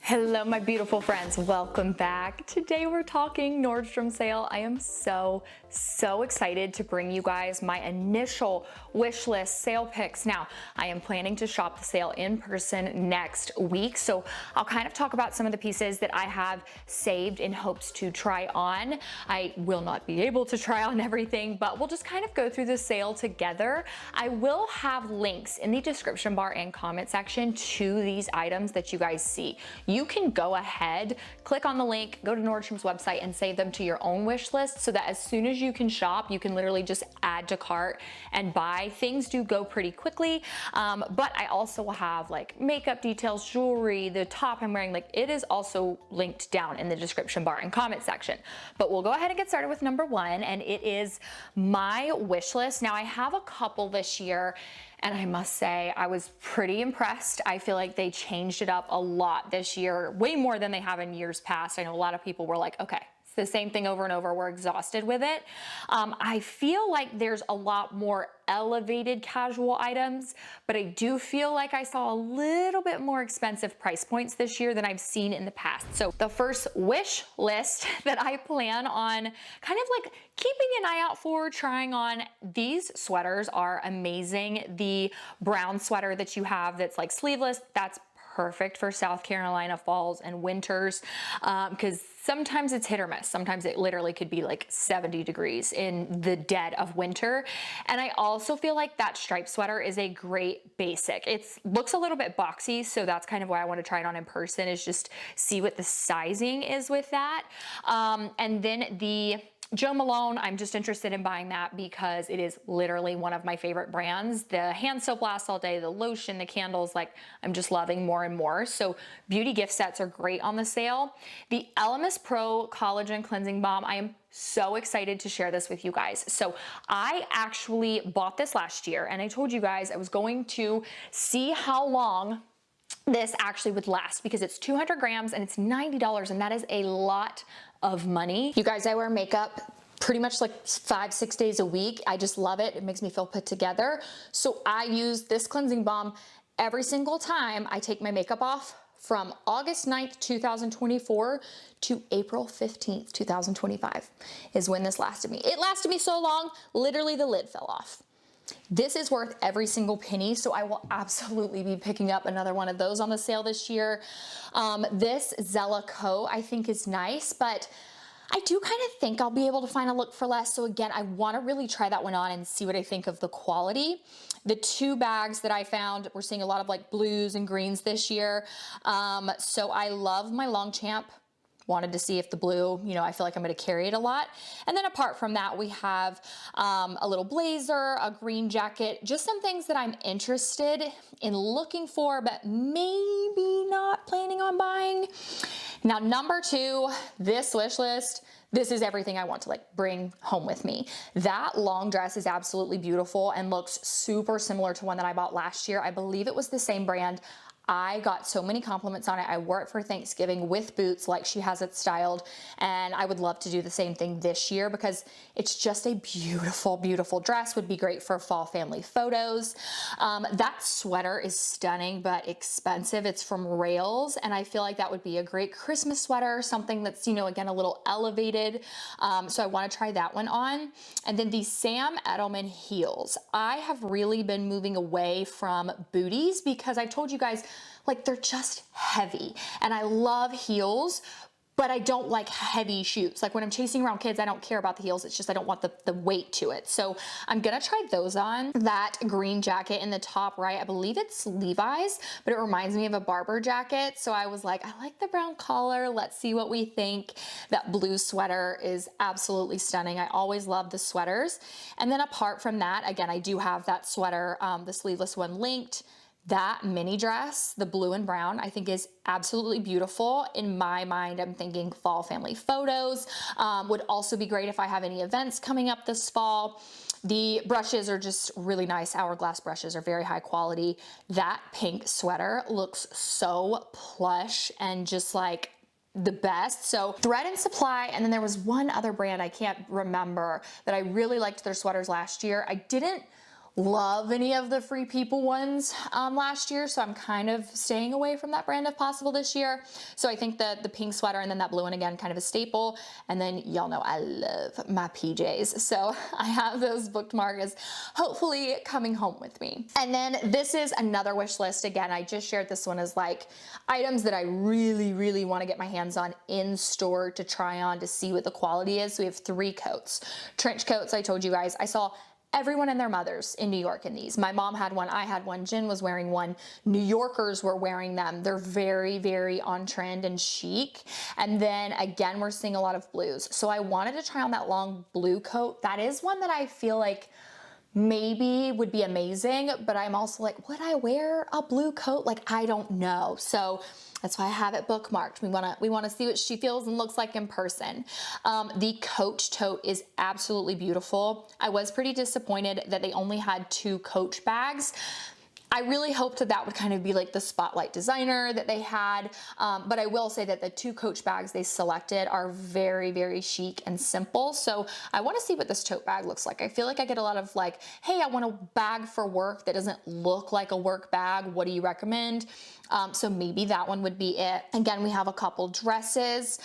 Hello, my beautiful friends. Welcome back. Today we're talking Nordstrom sale. I am so excited to bring you guys my initial wish list sale picks. Now, I am planning to shop the sale in person next week, so I'll kind of talk about some of the pieces that I have saved in hopes to try on. I will not be able to try on everything, but we'll just kind of go through the sale together. I will have links in the description bar and comment section to these items that you guys see. You can go ahead, click on the link, go to Nordstrom's website and save them to your own wish list so that as soon as you can shop, you can literally just add to cart and buy. Things do go pretty quickly, but I also will have like makeup details, jewelry, the top I'm wearing, like it is also linked down in the description bar and comment section. But we'll go ahead and get started with number one, and it is my wish list. Now I have a couple this year, and I must say, I was pretty impressed. I feel like they changed it up a lot this year, way more than they have in years past. I know a lot of people were like, okay, it's the same thing over and over. We're exhausted with it. I feel like there's a lot more elevated casual items, but I do feel like I saw a little bit more expensive price points this year than I've seen in the past. So the first wish list that I plan on kind of like keeping an eye out for trying on, these sweaters are amazing. The brown sweater that you have that's like sleeveless, that's perfect for South Carolina falls and winters, because sometimes it's hit or miss. Sometimes it literally could be like 70 degrees in the dead of winter. And I also feel like that striped sweater is a great basic. It looks a little bit boxy, so that's kind of why I want to try it on in person, is just see what the sizing is with that. And then the Jo Malone, I'm just interested in buying that because it is literally one of my favorite brands. The hand soap lasts all day, the lotion, the candles, like I'm just loving more and more. So beauty gift sets are great on the sale. The Elemis Pro Collagen Cleansing Balm, I am so excited to share this with you guys. So I actually bought this last year, and I told you guys I was going to see how long this actually would last because it's 200 grams and it's $90, and that is a lot of money. You guys, I wear makeup pretty much like 5-6 days a week. I just love it. It makes me feel put together. So I use this cleansing balm every single time I take my makeup off, from August 9th, 2024 to April 15th, 2025 is when this lasted me. It lasted me so long, literally the lid fell off. This is worth every single penny, so I will absolutely be picking up another one of those on the sale this year. This Zella Co. I think is nice, but I do kind of think I'll be able to find a look for less. So again, I want to really try that one on and see what I think of the quality. The two bags that I found, we're seeing a lot of like blues and greens this year. So I love my Longchamp. Wanted to see if the blue, you know, I feel like I'm going to carry it a lot. And then apart from that, we have a little blazer, a green jacket, just some things that I'm interested in looking for, but maybe not planning on buying. Now, number two, this wish list, this is everything I want to like bring home with me. That long dress is absolutely beautiful and looks super similar to one that I bought last year. I believe it was the same brand. I got so many compliments on it. I wore it for Thanksgiving with boots like she has it styled, and I would love to do the same thing this year because it's just a beautiful, beautiful dress. Would be great for fall family photos. That sweater is stunning but expensive. It's from Rails, and I feel like that would be a great Christmas sweater, something that's, you know, again, a little elevated. So I want to try that one on. And then the Sam Edelman heels. I have really been moving away from booties because I've told you guys, like, they're just heavy, and I love heels, but I don't like heavy shoes. Like when I'm chasing around kids, I don't care about the heels. It's just I don't want the weight to it. So I'm gonna try those on. That green jacket in the top right, I believe it's Levi's, but it reminds me of a Barber jacket. So I was like, I like the brown collar. Let's see what we think. That blue sweater is absolutely stunning. I always love the sweaters. And then apart from that, again, I do have that sweater, the sleeveless one linked. That mini dress, the blue and brown, I think is absolutely beautiful. In my mind, I'm thinking fall family photos. Would also be great if I have any events coming up this fall. The brushes are just really nice. Hourglass brushes are very high quality. That pink sweater looks so plush and just like the best. So Thread and Supply, and then there was one other brand I can't remember that I really liked their sweaters last year. I didn't love any of the Free People ones last year, so I'm kind of staying away from that brand if possible this year. So I think that the pink sweater and then that blue one again, kind of a staple. And then y'all know I love my PJs, so I have those bookmarked as hopefully coming home with me. And then this is another wish list. Again, I just shared this one as like items that I really want to get my hands on in store to try on to see what the quality is. So we have 3 coats. Trench coats, I told you guys, I saw everyone and their mothers in New York in these. My mom had one, I had one, Jen was wearing one, New Yorkers were wearing them. They're very on trend and chic. And then again, we're seeing a lot of blues. So I wanted to try on that long blue coat. That is one that I feel like maybe would be amazing, but I'm also like, would I wear a blue coat? Like, I don't know. So that's why I have it bookmarked. We wanna see what she feels and looks like in person. The Coach tote is absolutely beautiful. I was pretty disappointed that they only had 2 Coach bags. I really hoped that would kind of be like the spotlight designer that they had, but I will say that the 2 Coach bags they selected are very chic and simple. So I want to see what this tote bag looks like. I feel like I get a lot of like, hey, I want a bag for work that doesn't look like a work bag. What do you recommend? So maybe that one would be it. Again, we have a couple dresses,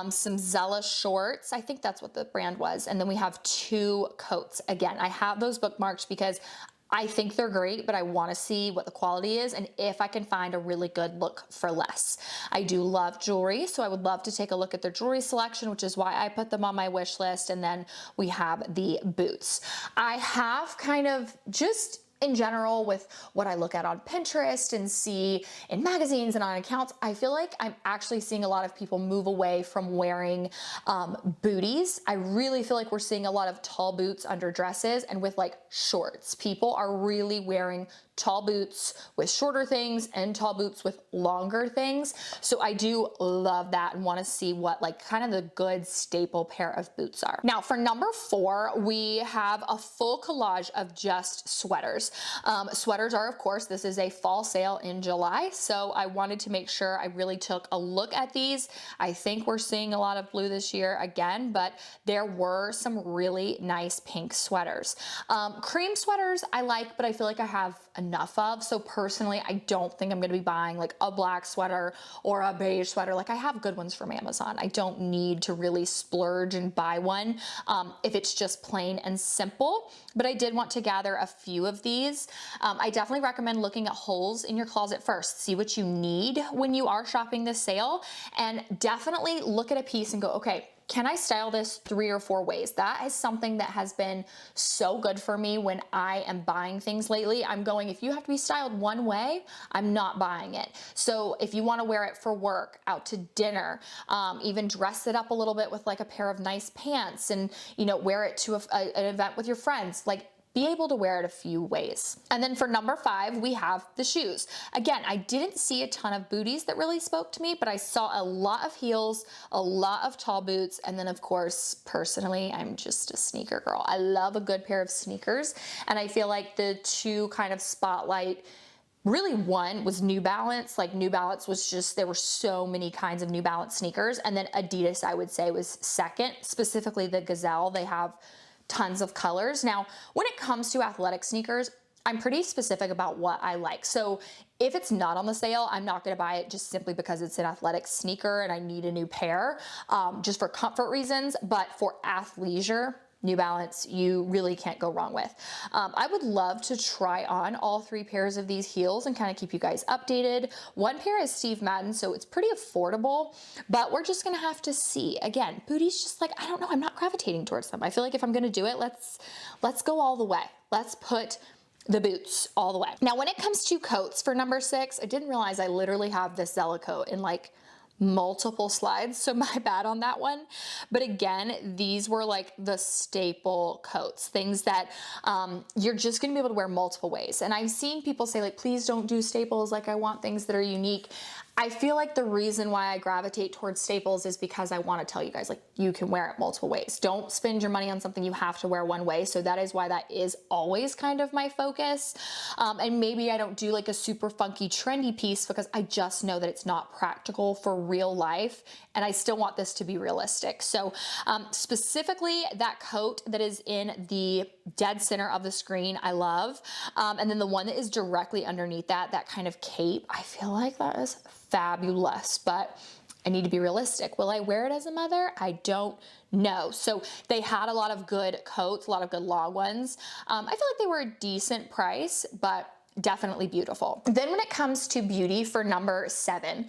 some Zella shorts. I think that's what the brand was. And then we have 2 coats. Again, I have those bookmarked because I think they're great, but I want to see what the quality is and if I can find a really good look for less. I do love jewelry, so I would love to take a look at their jewelry selection, which is why I put them on my wish list. And then we have the boots. I have kind of just in general with what I look at on Pinterest and see in magazines and on accounts, I feel like I'm actually seeing a lot of people move away from wearing booties. I really feel like we're seeing a lot of tall boots under dresses and with like shorts. People are really wearing tall boots with shorter things and tall boots with longer things. So I do love that and want to see what like kind of the good staple pair of boots are. Now for number 4, we have a full collage of just sweaters. Sweaters are, of course, this is a fall sale in July. So I wanted to make sure I really took a look at these. I think we're seeing a lot of blue this year again, but there were some really nice pink sweaters. Cream sweaters I like, but I feel like I have enough of. So personally, I don't think I'm going to be buying like a black sweater or a beige sweater. Like I have good ones from Amazon. I don't need to really splurge and buy one if it's just plain and simple. But I did want to gather a few of these. I definitely recommend looking at holes in your closet first. See what you need when you are shopping this sale, and definitely look at a piece and go, okay, can I style this 3 or 4 ways? That is something that has been so good for me when I am buying things lately. I'm going, if you have to be styled one way, I'm not buying it. So if you want to wear it for work, out to dinner, even dress it up a little bit with like a pair of nice pants and, you know, wear it to an event with your friends, like be able to wear it a few ways. And then for number 5, we have the shoes. Again, I didn't see a ton of booties that really spoke to me, but I saw a lot of heels, a lot of tall boots, and then of course, personally, I'm just a sneaker girl. I love a good pair of sneakers, and I feel like the 2 kind of spotlight really one was New Balance. Like New Balance was just, there were so many kinds of New Balance sneakers. And then Adidas, I would say, was second, specifically the Gazelle. They have tons of colors. Now, when it comes to athletic sneakers, I'm pretty specific about what I like. So if it's not on the sale, I'm not gonna buy it just simply because it's an athletic sneaker and I need a new pair, just for comfort reasons. But for athleisure, New Balance, you really can't go wrong with. I would love to try on all 3 pairs of these heels and kind of keep you guys updated. One pair is Steve Madden, so it's pretty affordable, but we're just gonna have to see. Again, booties just like, I don't know, I'm not gravitating towards them. I feel like if I'm gonna do it, let's go all the way. Let's put the boots all the way. Now, when it comes to coats for number 6, I didn't realize I literally have this Zella coat in like multiple slides, so my bad on that one. But again, these were like the staple coats, things that you're just gonna be able to wear multiple ways. And I've seen people say like, please don't do staples, like I want things that are unique. I feel like the reason why I gravitate towards staples is because I want to tell you guys, like, you can wear it multiple ways. Don't spend your money on something you have to wear one way. So that is why that is always kind of my focus. And maybe I don't do like a super funky trendy piece because I just know that it's not practical for real life. And I still want this to be realistic. So specifically that coat that is in the dead center of the screen, I love. And then the one that is directly underneath that, that kind of cape, I feel like that is fabulous, but I need to be realistic. Will I wear it as a mother? I don't know. So they had a lot of good coats, a lot of good long ones. I feel like they were a decent price, but definitely beautiful. Then when it comes to beauty for number 7,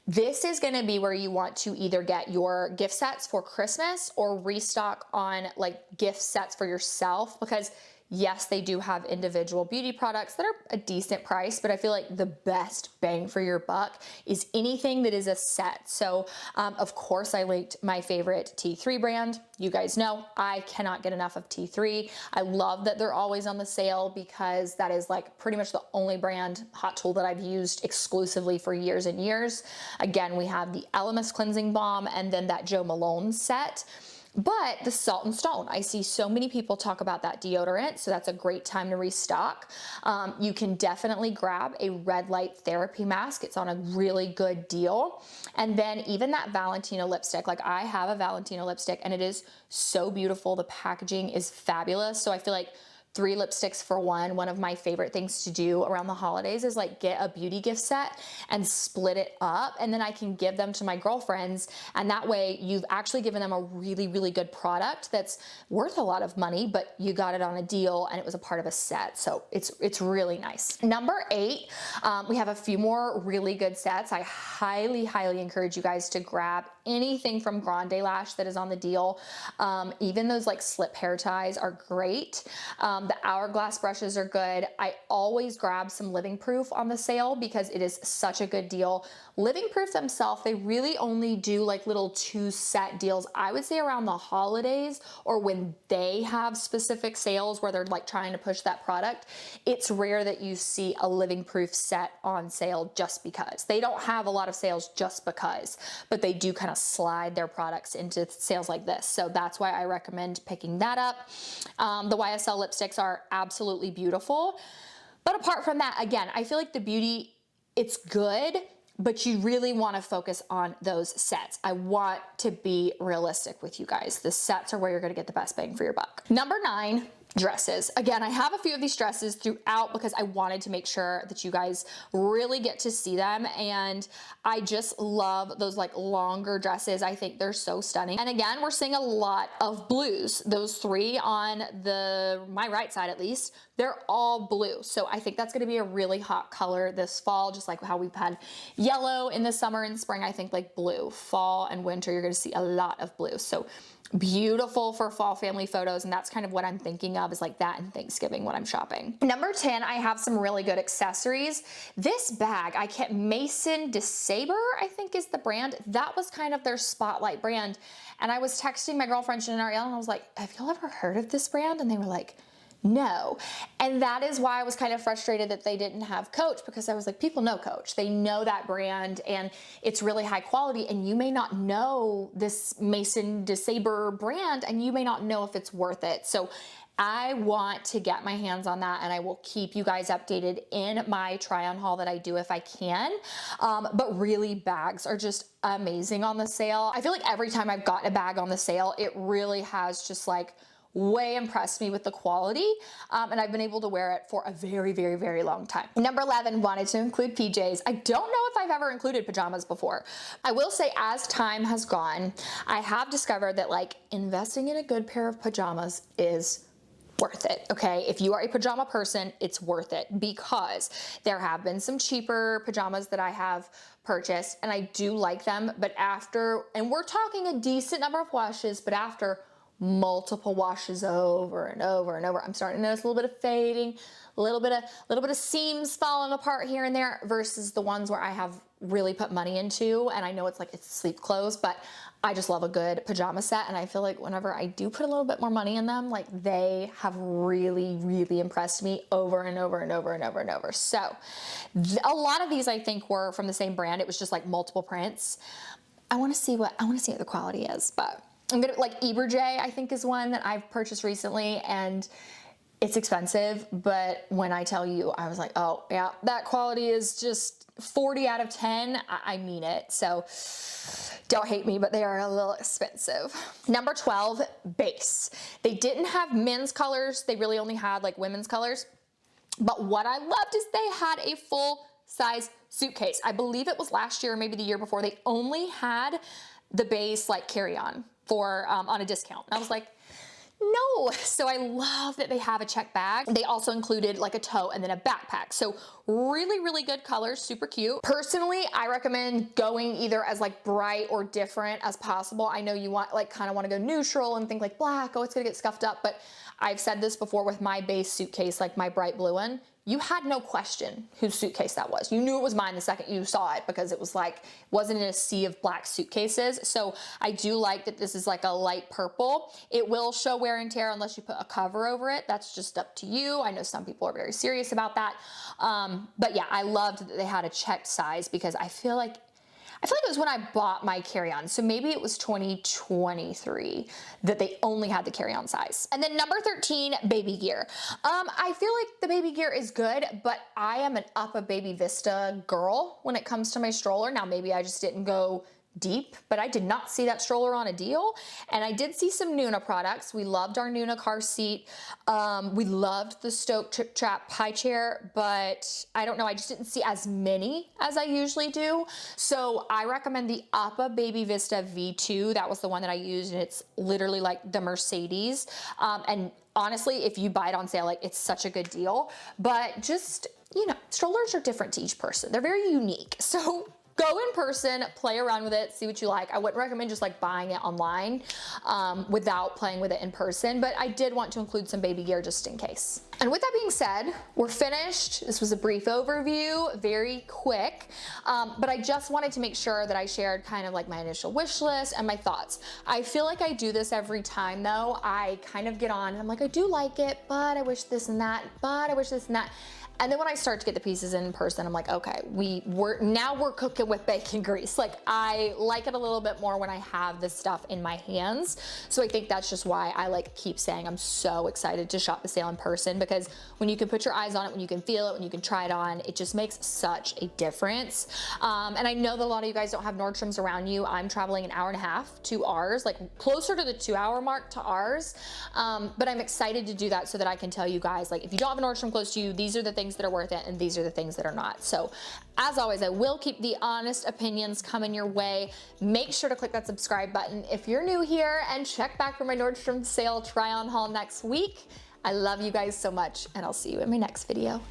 this is gonna be where you want to either get your gift sets for Christmas or restock on like gift sets for yourself, because yes, they do have individual beauty products that are a decent price, but I feel like the best bang for your buck is anything that is a set. So of course I linked my favorite T3 brand. You guys know I cannot get enough of T3. I love that they're always on the sale because that is like pretty much the only brand hot tool that I've used exclusively for years and years. Again, we have the Elemis cleansing balm and then that Joe Malone set. But the Salt and Stone, I see so many people talk about that deodorant, so that's a great time to restock. You can definitely grab a red light therapy mask. It's on a really good deal. And then even that Valentino lipstick, like I have a Valentino lipstick and it is so beautiful. The packaging is fabulous. So I feel like 3 lipsticks for one. One of my favorite things to do around the holidays is like get a beauty gift set and split it up, and then I can give them to my girlfriends, and that way you've actually given them a really, really good product that's worth a lot of money, but you got it on a deal and it was a part of a set. So it's really nice. Number 8, we have a few more really good sets. I highly, highly encourage you guys to grab anything from Grande Lash that is on the deal. Even those like slip hair ties are great. The Hourglass brushes are good. I always grab some Living Proof on the sale because it is such a good deal. Living Proof themselves, they really only do like little 2 set deals, I would say around the holidays or when they have specific sales where they're like trying to push that product. It's rare that you see a Living Proof set on sale just because. They don't have a lot of sales just because, but they do kind of slide their products into sales like this. So that's why I recommend picking that up. The YSL lipsticks are absolutely beautiful. But apart from that, again, I feel like the beauty, it's good, but you really want to focus on those sets. I want to be realistic with you guys. The sets are where you're going to get the best bang for your buck. Number 9, dresses. Again, I have a few of these dresses throughout because I wanted to make sure that you guys really get to see them. And I just love those like longer dresses. I think they're so stunning. And again, we're seeing a lot of blues. Those 3 on my right side, at least, they're all blue. So I think that's going to be a really hot color this fall, just like how we've had yellow in the summer and spring. I think like blue, fall and winter, you're going to see a lot of blue. So beautiful for fall family photos, and that's kind of what I'm thinking of, is like that and Thanksgiving when I'm shopping. Number 10, I have some really good accessories. This bag, Mason de Sabre, I think is the brand. That was kind of their spotlight brand. And I was texting my girlfriend Jen and Ariel and I was like, have y'all ever heard of this brand? And they were like, no. And that is why I was kind of frustrated that they didn't have Coach, because I was like, people know Coach. They know that brand and it's really high quality, and you may not know this Mason de Sabre brand and you may not know if it's worth it. So I want to get my hands on that, and I will keep you guys updated in my try on haul that I do if I can. But really, bags are just amazing on the sale. I feel like every time I've gotten a bag on the sale, it really has just like way impressed me with the quality, and I've been able to wear it for a very, very, very long time. Number 11, wanted to include PJs. I don't know if I've ever included pajamas before. I will say, as time has gone, I have discovered that like investing in a good pair of pajamas is worth it, okay? If you are a pajama person, it's worth it, because there have been some cheaper pajamas that I have purchased and I do like them, but after, and we're talking a decent number of washes, but after multiple washes over and over and over, I'm starting to notice a little bit of fading, a little bit of seams falling apart here and there, versus the ones where I have really put money into, and I know it's like it's sleep clothes, but I just love a good pajama set, and I feel like whenever I do put a little bit more money in them, like they have really, really impressed me over and over and over and over and over. So a lot of these I think were from the same brand. It was just like multiple prints. I want to see what the quality is, but I'm gonna like Eberjay, I think is one that I've purchased recently, and it's expensive, but when I tell you, I was like, oh yeah, that quality is just 40 out of 10. I mean it. So don't hate me, but they are a little expensive. Number 12, base. They didn't have men's colors. They really only had like women's colors. But what I loved is they had a full size suitcase. I believe it was last year or maybe the year before. They only had the base like carry-on for on a discount. And I was like, no. So I love that they have a check bag. They also included like a tote and then a backpack. So really, really good colors, super cute. Personally, I recommend going either as like bright or different as possible. I know you want like kind of want to go neutral and think like black, oh, it's gonna get scuffed up. But I've said this before with my base suitcase, like my bright blue one, you had no question whose suitcase that was. You knew it was mine the second you saw it because it was like, wasn't in a sea of black suitcases. So I do like that this is like a light purple. It will show wear and tear unless you put a cover over it. That's just up to you. I know some people are very serious about that. But yeah, I loved that they had a checked size because I feel like it was when I bought my carry-on. So maybe it was 2023 that they only had the carry-on size. And then number 13, baby gear. I feel like the baby gear is good, but I am an Up a Baby Vista girl when it comes to my stroller. Now, maybe I just didn't go deep, but I did not see that stroller on a deal. And I did see some Nuna products. We loved our Nuna car seat. We loved the Stoke Trip Trap high chair, but I don't know, I just didn't see as many as I usually do. So I recommend the Appa Baby Vista V2. That was the one that I used, and it's literally like the Mercedes. And honestly, if you buy it on sale, like it's such a good deal. But just, you know, strollers are different to each person. They're very unique. So go in person, play around with it, see what you like. I wouldn't recommend just like buying it online without playing with it in person, but I did want to include some baby gear just in case. And with that being said, we're finished. This was a brief overview, very quick, but I just wanted to make sure that I shared kind of like my initial wish list and my thoughts. I feel like I do this every time though. I kind of get on and I'm like, I do like it, but I wish this and that, but I wish this and that. And then when I start to get the pieces in person, I'm like, okay, now we're cooking with bacon grease. Like I like it a little bit more when I have this stuff in my hands. So I think that's just why I like keep saying I'm so excited to shop the sale in person, because when you can put your eyes on it, when you can feel it, when you can try it on, it just makes such a difference. And I know that a lot of you guys don't have Nordstroms around you. I'm traveling an hour and a half to ours, like closer to the 2-hour mark to ours. But I'm excited to do that so that I can tell you guys, like if you don't have a Nordstrom close to you, these are the things that are worth it and these are the things that are not. So as always, I will keep the honest opinions coming your way. Make sure to click that subscribe button if you're new here, and check back for my Nordstrom sale try on haul next week. I love you guys so much, and I'll see you in my next video.